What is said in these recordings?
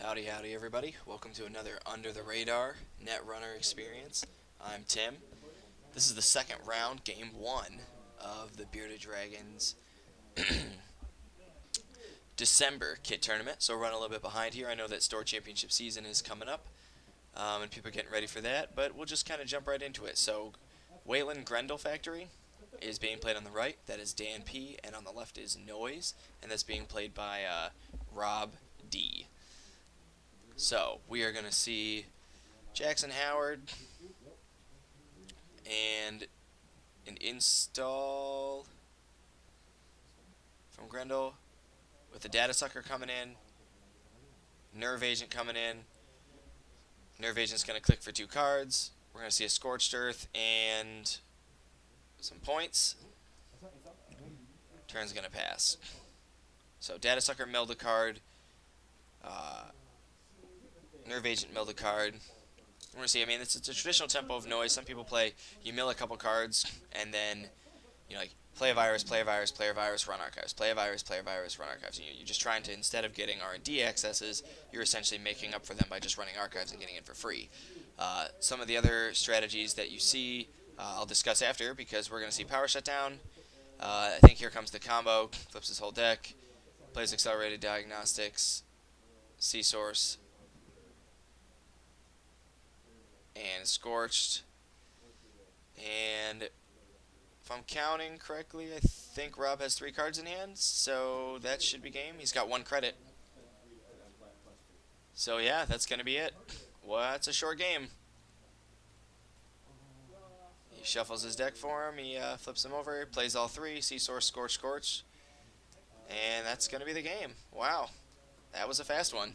Howdy, howdy, everybody. Welcome to another Under the Radar Netrunner experience. I'm Tim. This is the second round, game one, of the Bearded Dragons December kit tournament. So we're running a little bit behind here. I know that store championship season is coming up, and people are getting ready for that, but we'll just kind of jump right into it. So, Wayland Grendel Factory is being played on the right. That is Dan P, and on the left is Noise, and that's being played by Rob D. So, we are going to see Jackson Howard and an install from Grendel with the Data Sucker coming in, Nerve Agent coming in. Nerve Agent's going to click for 2 cards. We're going to see a Scorched Earth and some points. Turn's going to pass. So, Data Sucker milled a card. Nerve Agent milled a card. We're going to see, I mean, it's a traditional tempo of Noise. Some people play, you mill a couple cards, and then, you know, like, play a virus, play a virus, play a virus, run archives. Play a virus, run archives. You're just trying to, instead of getting R&D accesses, you're essentially making up for them by just running archives and getting in for free. Some of the other strategies that you see, I'll discuss after, because we're going to see Power Shutdown. I think here comes the combo. Flips his whole deck. Plays Accelerated Diagnostics, C-Source, and Scorched. And if I'm counting correctly, I think Rob has 3 cards in hand, so that should be game. He's got 1 credit. So yeah, that's going to be it. Well, that's a short game. He shuffles his deck for him, he flips them over, plays all 3, C-Source, Scorch, Scorch. And that's going to be the game. Wow, that was a fast one.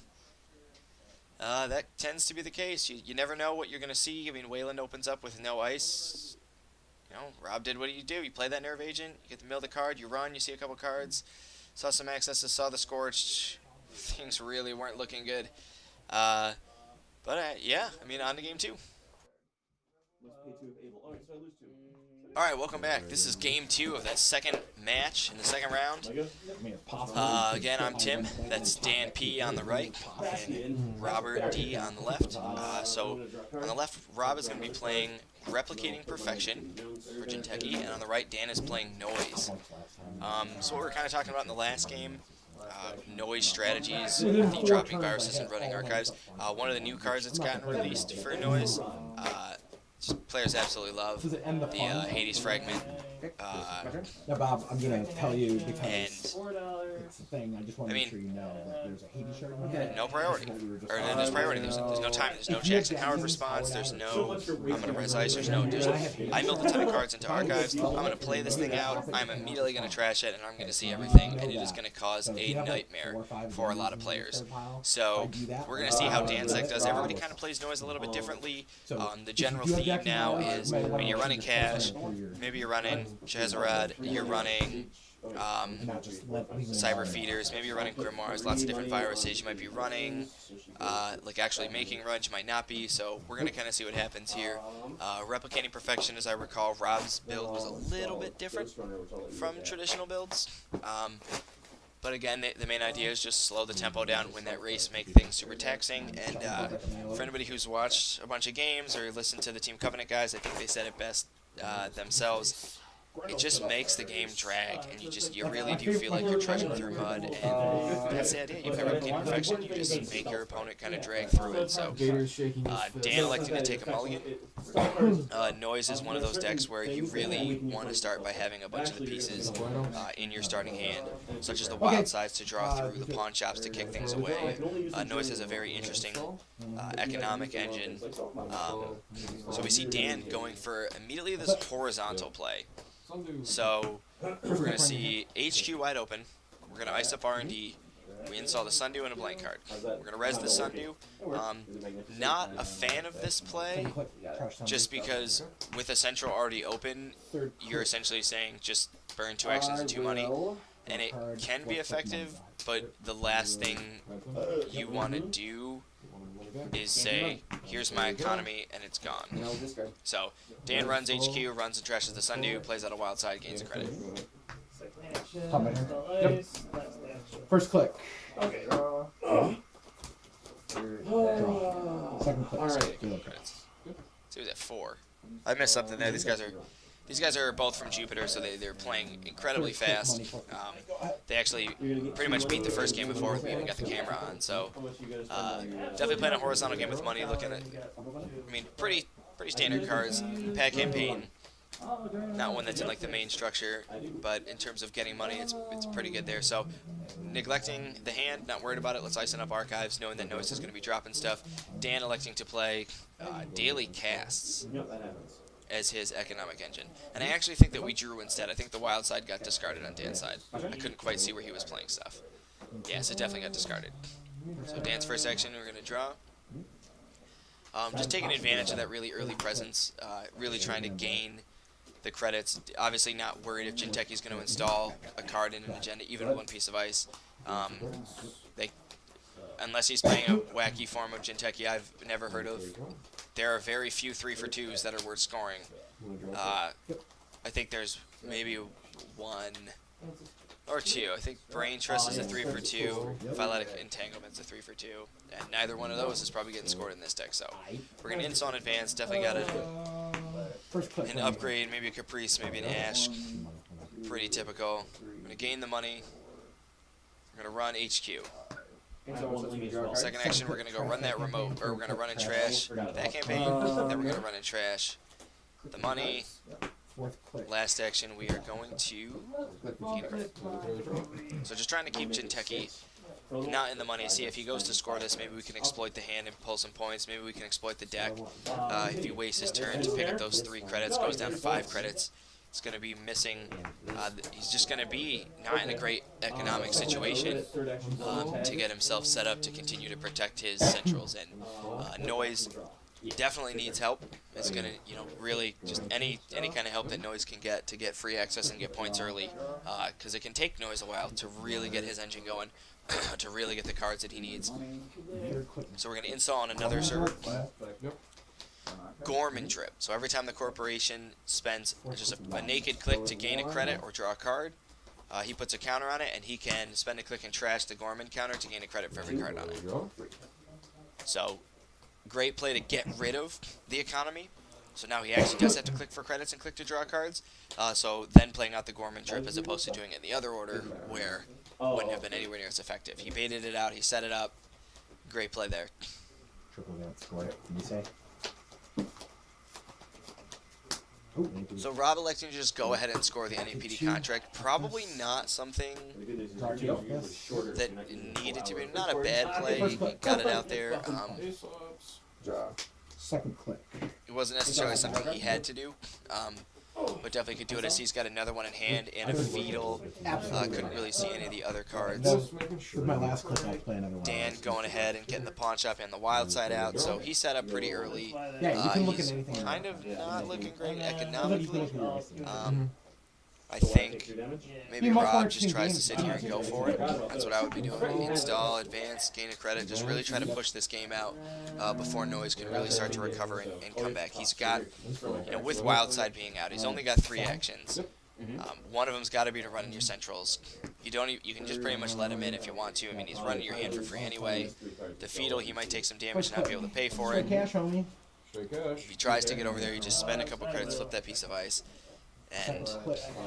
That tends to be the case. You never know what you're going to see. I mean, Wayland opens up with no ice. You know, Rob did what you do. You play that Nerve Agent, you get to mill the card, you run, you see a couple cards. Saw some accesses, saw the Scorched. Things really weren't looking good. Yeah, I mean, on to game 2. Alright, welcome back. This is game 2 of that second match in the second round. Again, I'm Tim. That's Dan P on the right and Robert D on the left. So on the left, Rob is going to be playing Replicating Perfection for Jinteki, and on the right, Dan is playing Noise. So what we were kind of talking about in the last game, Noise strategies, with the dropping viruses and running archives. One of the new cards that's gotten released for Noise, players absolutely love the Hades Fragment. Now, Bob, I'm going to tell you because And it's a thing. I just want to make sure you know that there's a Hades shard. no priority. Or there's priority. There's no time. There's no Jackson Howard response. There's no I'm going to res ice. I milled a ton of cards into archives. I'm going to play this thing out. I'm immediately going to trash it, and I'm going to see everything, and it is going to cause a nightmare for a lot of players. So we're going to see how Dan's deck does. Everybody kind of plays Noise a little bit differently. The general theme now is, I mean, you're running Cash, maybe you're running Jezerad, you're running Cyber Feeders, maybe you're running Grimoires, lots of different viruses. You might be running, like actually making runs, you might not be, so we're going to kind of see what happens here. Replicating Perfection, as I recall, Rob's build was a little bit different from traditional builds. But again, the main idea is just slow the tempo down, win that race, make things super taxing. And for anybody who's watched a bunch of games or listened to the Team Covenant guys, I think they said it best themselves. It just makes the game drag, and you really do feel like you're trudging through mud. And that's the idea. You play Replicating Perfection, you just make your opponent kind of drag through it. So Dan electing to take a mulligan. Noise is one of those decks where you really want to start by having a bunch of the pieces in your starting hand, such as the Wild Sides to draw through, the Pawn Shops to kick things away. Noise has a very interesting economic engine. So we see Dan going for immediately this horizontal play. So we're going to see HQ wide open. We're going to ice up R&D. We install the Sundew and a blank card. We're going to res the Sundew. Not a fan of this play, just because with a Central already open, you're essentially saying just burn 2 actions and 2 money. And it can be effective, but the last thing you want to do is say, here's my economy, and it's gone. So Dan runs HQ, runs and trashes the Sundew, plays out a wild side, gains a credit. Yep. First click. Okay. click. All right. Good. credits. So he was at 4. I missed something there. These guys are both from Jupiter, so they're playing incredibly fast. They actually pretty much beat the first game before we even got the camera on. So definitely playing a horizontal game with money. Looking at, I mean, pretty standard cards. Pack campaign, not one that's in like the main structure, but in terms of getting money, it's pretty good there. So neglecting the hand, not worried about it. Let's ice up archives, knowing that Noise is going to be dropping stuff. Dan electing to play daily casts as his economic engine. And I actually think that we drew instead. I think the wild side got discarded on Dan's side. I couldn't quite see where he was playing stuff. Yes, it definitely got discarded. So Dan's first action, we're going to draw. Just taking advantage of that really early presence, really trying to gain the credits. Obviously not worried if Jinteki's going to install a card in an agenda, even one piece of ice. Unless he's playing a wacky form of Jinteki I've never heard of, there are very few 3-for-2s that are worth scoring. I think there's maybe 1 or 2. I think Brain Trust is a 3-for-2. Phyletic Entanglement's a 3-for-2. And neither one of those is probably getting scored in this deck. So we're going to install in advance. Definitely got an upgrade, maybe a Caprice, maybe an Ash. Pretty typical. I'm going to gain the money. We're going to run HQ. Second action, we're going to go run that remote, or we're going to run and trash that campaign, then we're going to run and trash the money. Last action, we are going to gain a credit. So just trying to keep Jinteki not in the money. See, if he goes to score this, maybe we can exploit the hand and pull some points. Maybe we can exploit the deck. If he wastes his turn to pick up those 3 credits, goes down to 5 credits. It's going to be missing. He's just going to be not in a great economic situation to get himself set up to continue to protect his centrals. And Noise definitely needs help. It's going to, really just any kind of help that Noise can get to get free access and get points early, because it can take Noise a while to really get his engine going, to really get the cards that he needs. So we're going to install on another server. Gorman Drip. So every time the corporation spends just a naked click to gain a credit or draw a card, he puts a counter on it, and he can spend a click and trash the Gorman counter to gain a credit for every card on it. So great play to get rid of the economy. So now he actually does have to click for credits and click to draw cards. So then playing out the Gorman Drip as opposed to doing it in the other order where it wouldn't have been anywhere near as effective. He baited it out. He set it up. Great play there. Triple that score it. Can you say? So Rob electing to just go ahead and score the NAPD contract, probably not something that needed to be. Not a bad play, he got it out there. Second click. It wasn't necessarily something he had to do, but definitely could do it as he's got another one in hand and a Fetal. Couldn't really see any of the other cards. With my last click, I'll play another one. Dan going ahead and getting the pawn shop and the wild side out, so he set up pretty early. He's kind of not looking great economically. I think maybe Rob just tries to sit here and go for it. That's what I would be doing. Install, advance, gain a credit, just really try to push this game out before Noise can really start to recover and come back. He's got, with Wildside being out, he's only got 3 actions. One of them's got to be to run in your centrals. You can just pretty much let him in if you want to. I mean, he's running your hand for free anyway. The Fetal, he might take some damage and not be able to pay for it. If he tries to get over there, you just spend a couple credits, flip that piece of ice, and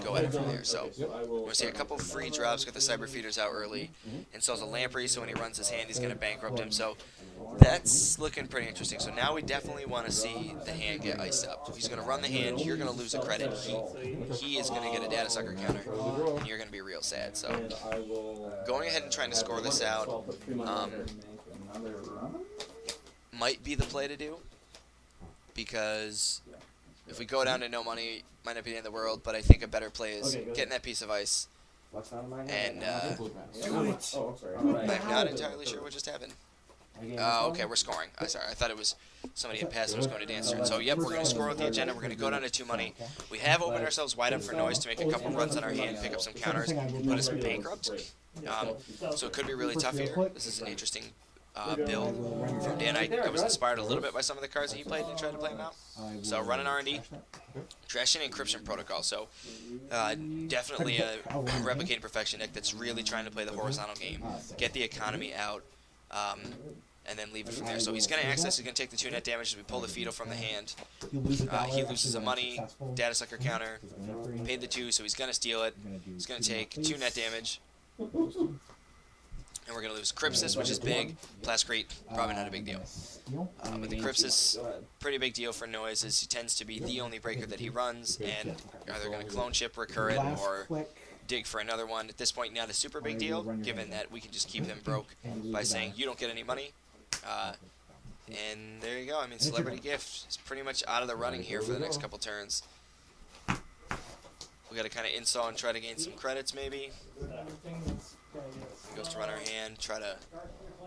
go at it from there. So we're going to see a couple free drops, get the Cyber Feeders out early. Installs a Lamprey, so when he runs his hand, he's going to bankrupt him. So that's looking pretty interesting. So now we definitely want to see the hand get iced up. If he's going to run the hand, you're going to lose a credit. He is going to get a Data Sucker counter, and you're going to be real sad. So going ahead and trying to score this out might be the play to do, because if we go down to no money, might not be the end of the world, but I think a better play is getting that piece of ice. And I'm not entirely sure what just happened. Okay, we're scoring. Sorry, I thought it was somebody had passed and was going to dance turn. So, yep, we're going to score with the agenda. We're going to go down to 2 money. We have opened ourselves wide up for Noise to make a couple runs on our hand, pick up some counters, put us bankrupt. So it could be really tough here. This is an interesting build from Dan. I was inspired a little bit by some of the cards that he played and tried to play them out. So running R&D, trashing encryption protocol. So definitely a replicating perfection deck that's really trying to play the horizontal game, get the economy out. and then leave it from there. So he's going to access, he's going to take the 2 net damage as we pull the Fetal from the hand. You lose He loses a money, Data Sucker counter, paid the 2, so he's going to steal it. He's going to take 2 net damage. And we're going to lose Crypsis, which is big. Plascrete, probably not a big deal. But the Crypsis, pretty big deal for Noise, as he tends to be the only breaker that he runs, and either going to clone ship, recur it, or dig for another one. At this point, not a super big deal, given that we can just keep them broke by saying, you don't get any money. And there you go. I mean, Celebrity Gift is pretty much out of the running here for the next couple turns. We got to kind of install and try to gain some credits, maybe. He goes to run our hand, try to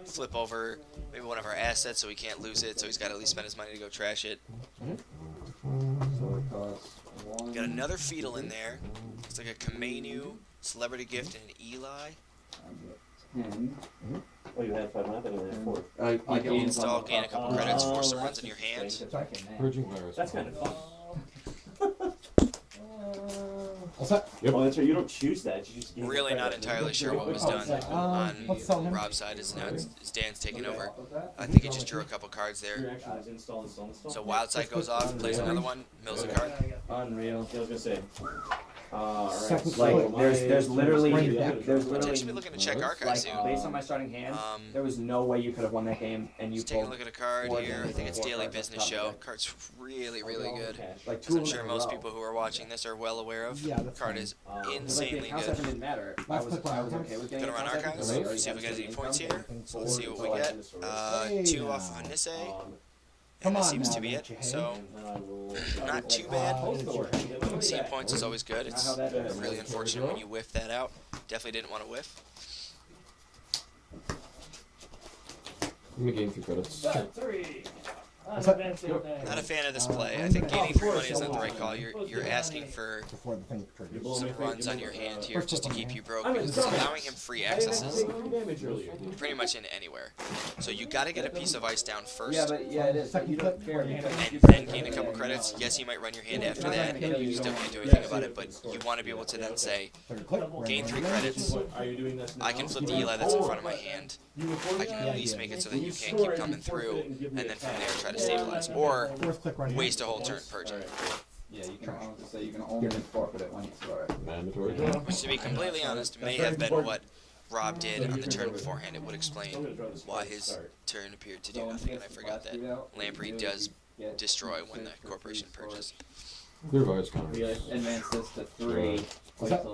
flip over maybe one of our assets so he can't lose it, so he's got to at least spend his money to go trash it. Got another Fetal in there. It's like a Kamenu, Celebrity Gift, and an Eli. Oh, you had 5 mana, but you had 4. You can install, gain a couple credits, force some runs in your hand. Purging virus. That's kind of fun. What's that? Yep. Oh, that's right. You don't choose that. You just Really not entirely sure what was done let's sell on him. Rob's side, as now it's Dan's taking over. I think he just drew a couple cards Your there. action is install. So Wild Side goes off, plays another one, mills a card. Unreal. I was gonna say. Alright. Second Like click. there's literally Potentially be looking to check archives like soon. based on my starting hand, Um, there was no way you could have won that game, and you Just taking a pulled look at a card here. I think it's Daily Business Show. Card's really, really good. like As 2 I'm in sure a most row. people who are watching this are well aware of. Yeah, that's Card fine. is 'Cause, like, the insanely accounts good. effort didn't matter. I Last was click on okay archives. with getting Gonna run accounts effort, archives. so See if we get any income, points here. So let's see what we Forward, get. Hey 2 now. off of a Nisei. Come And that on seems now, to be don't it. you hate? So not too bad. Seeing points is always good. It's really unfortunate when you whiff that out. Definitely didn't want to whiff. I'm gonna gain 3 credits. What's that? Not a fan of this play. I think gaining 3 money isn't the right call. You're asking for Before the thing triggers. some runs on your hand here just to keep you broke, because it's allowing him free accesses pretty much into anywhere. So you got to get a piece of ice down first, Yeah, but yeah, it is. Second You don't click, care. right hand. and then gain a couple credits. Yes, he might run your hand after that, and you still can't do anything about it, but you want to be able to then say, Third click. gain 3 credits, Are you doing this now? I can flip the Eli that's in front of my hand, I can at least make it so that you can't keep coming through, and then from there try to stabilize. Or Fourth click right hand. waste a whole turn purging. Yeah, you can honestly say you can only forfeit it once. Alright. Mandatory. Which, to be completely honest, may have been what Rob did on the turn beforehand. It would explain why his turn appeared to do nothing, and I forgot that Lamprey does destroy when the corporation purges. Clear virus counter. Advance this to 3. What's that?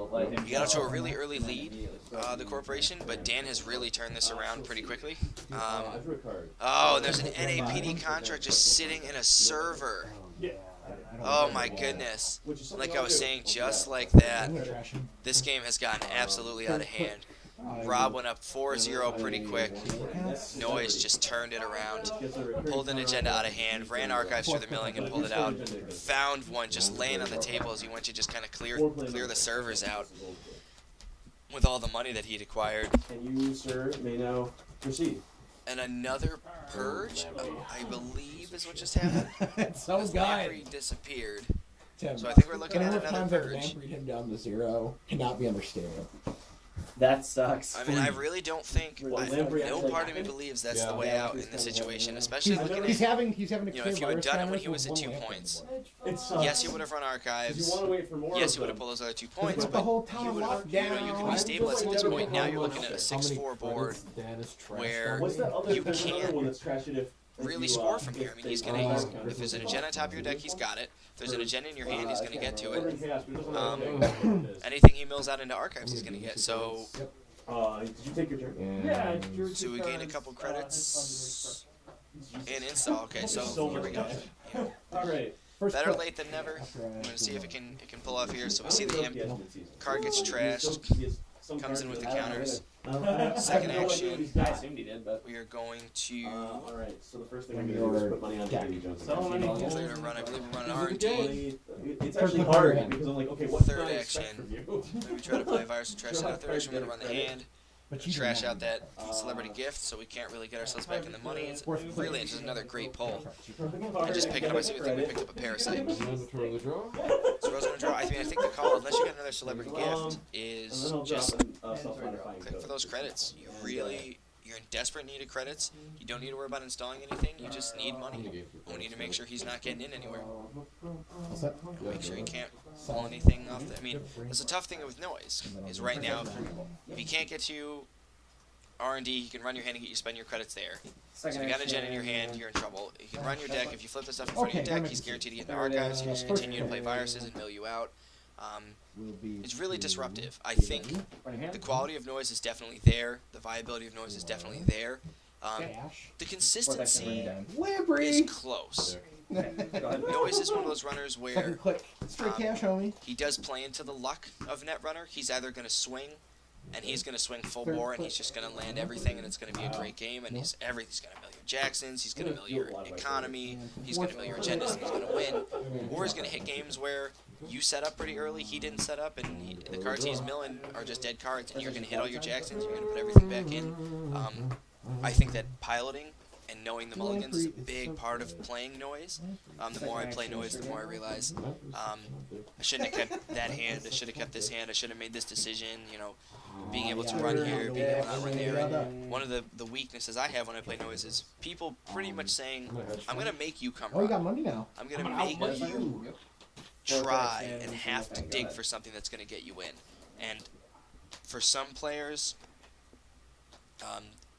You got out to a really early lead, the corporation, but Dan has really turned this around pretty quickly. I drew a card. Oh, and there's an NAPD contract just sitting in a server. Oh my goodness. Like I was saying, just like that, this game has gotten absolutely out of hand. Rob went up 4-0 pretty quick. Noise just turned it around. Pulled an agenda out of hand, ran archives through the milling and pulled it out. Found one just laying on the table as he went to just kind of clear the servers out with all the money that he'd acquired. And you, sir, may now proceed. And another purge, I believe, is what just happened. Some Because guy. Lamprey disappeared. Tim, So I think we're looking at the number of another times I've purge. Lampreyed him down to 0 cannot be understated. That sucks. I mean, I really don't think, no part of me believes that's the way out in this situation, especially looking He's at, having a you know, clear if you had virus done it counter when he for was at 2 one points, It sucks. yes, he would have run If you archives, want to wait for more yes, of he would have them, pulled those other 2 But points, the but whole town you would have, locked you know, you can be down. stabilized at this point. Now you're looking at a 6-4 board where what's that other, you there's another can't one that's trashed it if really you, score from here. I mean, he's gonna, if there's an agenda agenda on top of your deck, he's got it. If there's an agenda in your hand, he's gonna get to it. it. Anything he mills out into archives, he's gonna get. So, Did you take your turn? Yeah. so we gain a couple credits and install. Okay, so here we go. Alright. Better late than never. I'm gonna see if it can pull off here. So we see the imp. Card gets trashed. Comes in with the counters. Second action. I assumed he did, but We are going to. Alright, so the first thing I'm gonna do is put money on Davy Jones. We're gonna run. I believe we're running RD. It's actually hard because I'm like, okay, what Third can I expect action. from you? Maybe try to play virus and trash it out. Third action. We're gonna run the hand. But you Trash don't out that celebrity gift, so we can't really get ourselves back in the money. It's really just another great pull. And just pick it up. I see we think we picked up a parasite. Mandatory draw. So Rose gonna draw. I think the call, unless you get another celebrity gift, is just self-modifying click for those credits. You you're in desperate need of credits. You don't need to worry about installing anything. You just need money. I'm gonna gain 3 We need to make sure he's not getting in anywhere. All set? Make sure he can't pull anything off. I mean, that's a tough thing with noise. Is right now, if he can't get to R&D, you can run your hand and get you spend your credits there. So if you got a gen in your hand, you're in trouble. You can run your deck. If you flip the stuff in front of your deck, he's guaranteed to get into archives. He can just continue to play viruses and mill you out. It's really disruptive. I think the quality of noise is definitely there. The viability of noise is definitely there. Dash. The consistency Libri. is close. Noise is one of those runners where Second click. Straight cash, homie. he does play into the luck of Netrunner. He's either going to swing, and he's going to swing full Third bore, and click. he's just going to land everything, and it's going to be a great game, and he's going to mill your Jacksons, he's going to mill your economy, he's going to mill your agendas, and he's going to win. Or he's going to hit games where you set up pretty early, he didn't set up, and the cards he's milling are just dead cards, and you're going to hit all your Jacksons, you're going to put everything back in. I think that piloting and knowing the mulligans is a big part of playing noise. The more I play noise, the more I realize I shouldn't have kept that hand. I should have kept this hand. I should have made this decision. You know, being able to run here, being able to not run there. And one of the weaknesses I have when I play noise is people pretty much saying, "I'm gonna make you come Oh, you got run. money now. I'm gonna make you try and have to dig for something that's gonna get you in." And for some players,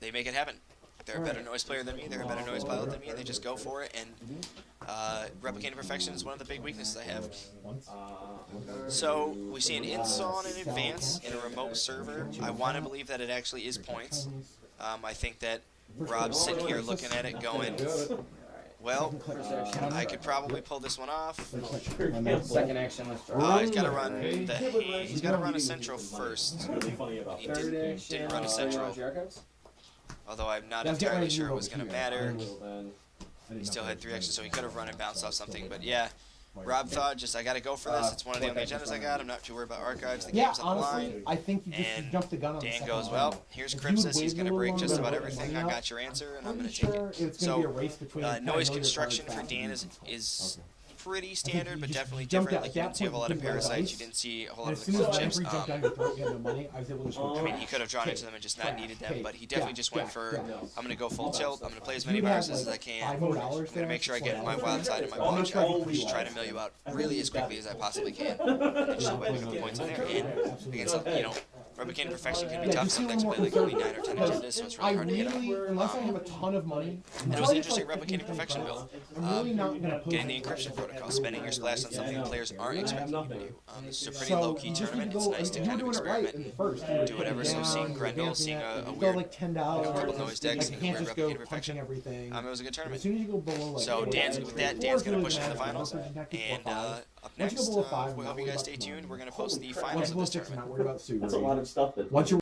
they make it happen. They're a better noise player than me, they're a better noise pilot than me, and they just go for it, and replicating perfection is one of the big weaknesses I have. So, we see an install in advance in a remote server. I want to believe that it actually is points. I think that Rob's sitting here looking at it going, well, I could probably pull this one off. Second action, let's draw. He's got to run he's got to run a central first. Really funny about He that. didn't run a central. Although I'm not entirely sure it was going to matter. He still had 3 actions, so he could have run and bounced off something. But yeah, Rob thought just, I got to go for this. It's one of the only agendas I got. I'm not too worried about archives. The Yeah, game's on the honestly, line. I think you just And jumped the gun on the Dan second goes, one. well, here's If you would've Crypsis. He's going to waited a break little just longer, about everything. I got your answer, and I'm going to take it. It's gonna be a race between Noise know your construction cards for fast Dan and is pretty standard, you but just definitely jumped different. at Like, you that didn't see a point, whole lot of you didn't roll parasites. dice. You didn't see a whole And lot as of soon the as cool Jeffrey chips. jumped down your throat, you had no money, I was able to just go. I mean, he could have drawn into them and just not needed them, but he definitely just went for, I'm going to go full tilt, I'm going to play as many You have, viruses as I like, can, $5 I'm going to there, make sure I get $20 my wild side and my there. ball Almost check, like just try to mill you out really as quickly as I possibly can, and just put the points in there, and against, you know, replicating perfection can be Yeah, tough, just some feel decks more play like only 9 or 10 conservative. agendas, so it's I really hard to hit really, them. unless I have a ton of money, And it was an interesting replicating perfection build. I'm really not gonna put Getting the encryption protocol, spending your splash on something players aren't expecting you to do. This is a pretty So, low-key you just tournament. need It's go- nice to you kind were of doing it right experiment at first. You and were do whatever. putting So it seeing down, Grendel, you seeing were a vamping it. weird, You go like $10, couple noise decks, like, seeing you a can't weird just go replicating punching perfection. everything. It was a good As tournament. soon as you go below like So Dan's with that. Dan's gonna push into the finals, and up next, we hope you guys stay tuned. We're gonna post the finals of this Once you go 6, I'm tournament. not worried about Sue. That's a lot of stuff that. Once you're